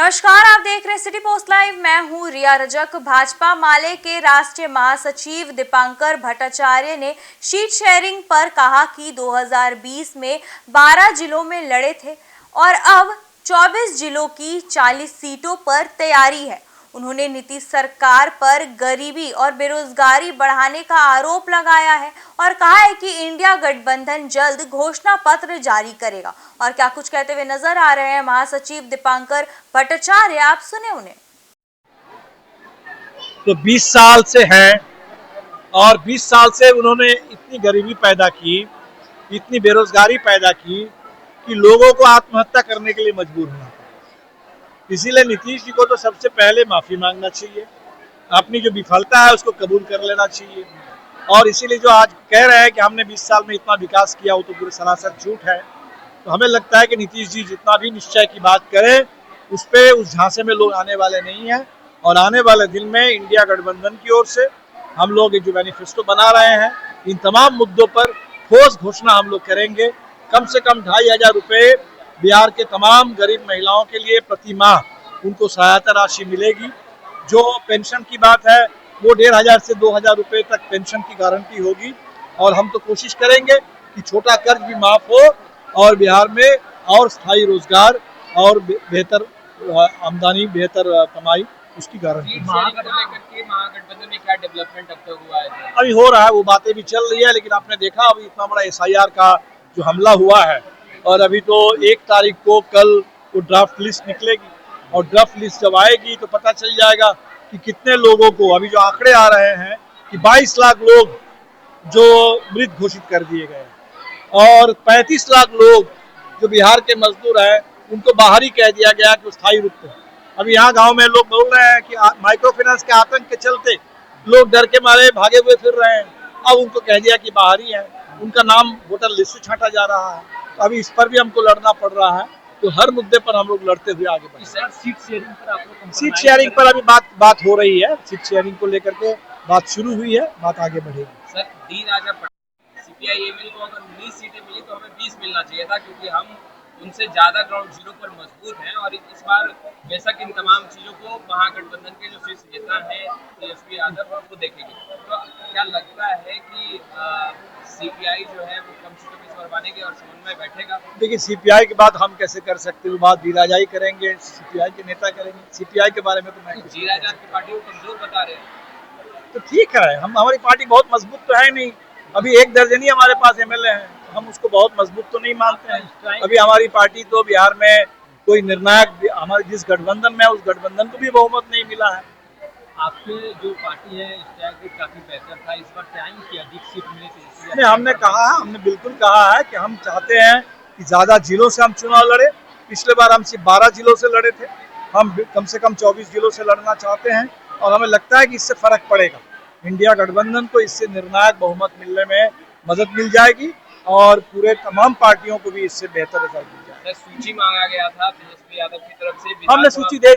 नमस्कार, आप देख रहे हैं सिटी पोस्ट लाइव। मैं हूं रिया रजक। भाजपा माले के राष्ट्रीय महासचिव दीपांकर भट्टाचार्य ने सीट शेयरिंग पर कहा कि 2020 में 12 जिलों में लड़े थे और अब 24 जिलों की 40 सीटों पर तैयारी है। उन्होंने नीतीश सरकार पर गरीबी और बेरोजगारी बढ़ाने का आरोप लगाया है और कहा है कि इंडिया गठबंधन जल्द घोषणा पत्र जारी करेगा। और क्या कुछ कहते हुए नजर आ रहे हैं महासचिव दीपांकर भट्टाचार्य, आप सुने उन्हें। तो 20 साल से हैं और 20 साल से उन्होंने इतनी गरीबी पैदा की, इतनी बेरोजगारी पैदा की कि लोगों को आत्महत्या करने के लिए मजबूर होना पड़ा। इसीलिए नीतीश जी को तो सबसे पहले माफी मांगना चाहिए, अपनी जो विफलता है उसको कबूल कर लेना चाहिए। और इसीलिए जो आज कह रहे हैं कि हमने 20 साल में इतना विकास किया, वो तो पूरे सरासर झूठ है। तो हमें लगता है कि नीतीश जी जितना भी निश्चय की बात करें, उस झांसे में लोग आने वाले नहीं हैं। और आने वाले दिन में इंडिया गठबंधन की ओर से हम लोग जो मैनिफेस्टो बना रहे हैं, इन तमाम मुद्दों पर ठोस घोषणा हम लोग करेंगे। कम से कम 2500 रुपये बिहार के तमाम गरीब महिलाओं के लिए प्रति माह उनको सहायता राशि मिलेगी। जो पेंशन की बात है, वो 1500 से 2000 रुपये तक पेंशन की गारंटी होगी। और हम तो कोशिश करेंगे कि छोटा कर्ज भी माफ हो और बिहार में और स्थायी रोजगार और बेहतर आमदनी, बेहतर कमाई, उसकी गारंटी। महागठबंधन में क्या डेवलपमेंट अब तक हुआ है? अभी हो रहा है, वो बातें भी चल रही है, लेकिन आपने देखा अभी इतना बड़ा SIR का जो हमला हुआ है, और अभी तो 1 तारीख को कल वो ड्राफ्ट लिस्ट निकलेगी और ड्राफ्ट लिस्ट जब आएगी तो पता चल जाएगा कि कितने लोगों को, अभी जो आंकड़े आ रहे हैं कि 22 लाख लोग जो मृत घोषित कर दिए गए और 35 लाख लोग जो बिहार के मजदूर हैं उनको बाहर ही कह दिया गया कि स्थायी रूप से। अभी यहाँ गांव में लोग बोल रहे हैं कि माइक्रो फाइनेंस के आतंक के चलते लोग डर के मारे भागे हुए फिर रहे हैं। अब उनको कह दिया कि बाहर ही है, उनका नाम वोटर लिस्ट से छांटा जा रहा है। तो अभी इस पर भी हमको लड़ना पड़ रहा है। तो हर मुद्दे पर हम लोग लड़ते हुए आगे बढ़े। सीट शेयरिंग पर अभी बात हो रही है। सीट शेयरिंग को लेकर के बात शुरू हुई है, बात आगे बढ़ेगी। सर, डी राजा CPI-ML को अगर 19 सीटें मिली तो हमें 20 मिलना चाहिए था, क्योंकि हम उनसे ज्यादा ग्राउंड जीरो पर मजबूत हैं। और इस बार बेशक इन तमाम चीजों को महागठबंधन के जो शीर्ष नेता है तेजस्वी यादव वो देखेंगे। तो क्या लगता है कि CPI जो है वो कम सीटों की इस बार और समन्वय बैठेगा? देखिए, CPI की बात हम कैसे कर सकते हैं, बात डी राजा ही करेंगे, CPI के नेता करेंगे। CPI के बारे में तो मैं डी राजा की पार्टी को कमजोर बता रहे हैं। तो ठीक है, हमारी पार्टी बहुत मजबूत तो है नहीं। अभी 1 दर्जन ही हमारे पास MLA हैं, हम उसको बहुत मजबूत तो नहीं मानते हैं। अभी हमारी पार्टी तो बिहार में कोई निर्णायक, हमारे जिस गठबंधन में है उस गठबंधन को भी बहुमत नहीं मिला है। आपके जो पार्टी है स्ट्रैटेजी काफी बेहतर था, इस बार चाहेंगे कि अधिक सीट मिले तो? नहीं, हमने बिल्कुल कहा है कि हम चाहते हैं कि ज्यादा जिलों से हम चुनाव लड़े। पिछले बार हम सिर्फ 12 जिलों से लड़े थे, हम कम से कम 24 जिलों से लड़ना चाहते हैं। और हमें लगता है कि इससे फर्क पड़ेगा, इंडिया गठबंधन को इससे निर्णायक बहुमत मिलने में मदद मिल जाएगी और पूरे तमाम पार्टियों को भी इससे बेहतर रिजल्ट मिल जाएगा। सूची मांगा गया था तेजस्वी यादव की तरफ से, हमने सूची दे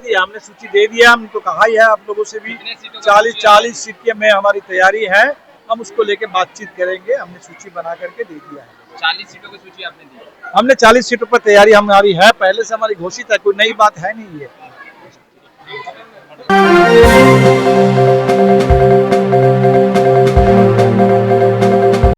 दिया, हमने तो कहा ही है आप लोगों से भी 40 सीट में हमारी तैयारी है। हम उसको लेके बातचीत करेंगे। हमने सूची बना करके दे दिया है। 40 सीटों की सूची आपने दी? हमने 40 सीटों पर तैयारी हमारी है, पहले से हमारी घोषित है, कोई नई बात है नहीं है।